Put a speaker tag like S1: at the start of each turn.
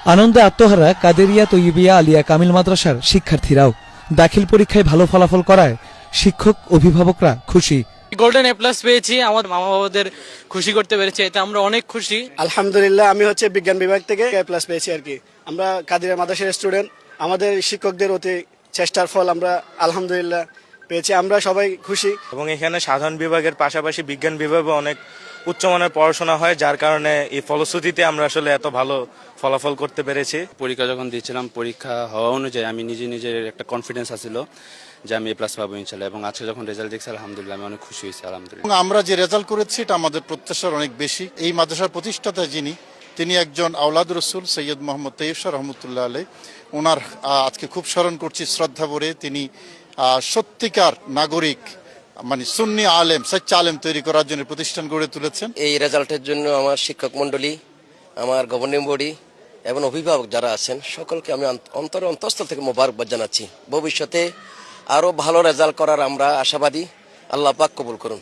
S1: আনন্দে আত্মহারা কাদেরিয়া তৈয়বিয়া আলিয়া কামিল মাদ্রাসার শিক্ষার্থীরাও। দাখিল পরীক্ষায় ভালো ফলাফল করায় শিক্ষক অভিভাবকরা খুশি।
S2: গোল্ডেন এ প্লাস পেয়েছি, আমার মামা বাবাদের খুশি করতে পেরেছি, এতে আমরা অনেক খুশি।
S3: আলহামদুলিল্লাহ, আমি বিজ্ঞান বিভাগ থেকে এ প্লাস পেয়েছি আর কি। আমরা কাদিরিয়া মাদ্রাসার স্টুডেন্ট, আমাদের শিক্ষকদের অতি চেষ্টার ফল আমরা আলহামদুলিল্লাহ পেয়েছি, আমরা সবাই খুশি।
S4: এবং এখানে সাধারণ বিভাগের পাশাপাশি বিজ্ঞান বিভাগে অনেক উচ্চমানের পড়াশোনা হয়, যার কারণে এই ফলশ্রুতিতে আমরা আসলে এত ভালো ফলাফল করতে পেরেছি।
S5: পরীক্ষা যখন দিয়েছিলাম, পরীক্ষা হওয়া অনুযায়ী আমি নিজের একটা কনফিডেন্স আছিল যে আমি এ প্লাস পাবো ইনশাল্লাহ। এবং আজকে যখন রেজাল্ট দেখছি আলহামদুলিল্লাহ আমি অনেক খুশি হয়েছি আলহামদুলিল্লাহ।
S6: আমরা যে রেজাল্ট করেছি এটা আমাদের প্রত্যাশার অনেক বেশি। এই মাদ্রাসার প্রতিষ্ঠাতা তিনি একজন আওলাদ রসুল সৈয়দ মোহাম্মদ তৈয়ব শাহ রহমতুল্লাহ আলাই। ওনার আজকে খুব স্মরণ করছি শ্রদ্ধা ভরে। তিনি সত্যিকার নাগরিক, মানে সুন্নি আলেম, সচ্চা আলেম তৈরি করার জন্য প্রতিষ্ঠান গড়ে তুলেছেন।
S7: এই রেজাল্টের জন্য আমার শিক্ষক মন্ডলী, আমার গভর্নিং বডি এবং অভিভাবক যারা আছেন সকলকে আমি অন্তঃস্থল থেকে মোবারকবাদ জানাচ্ছি। ভবিষ্যতে আরো ভালো রেজাল্ট করার আমরা আশাবাদী। আল্লাহ পাক কবুল করুন।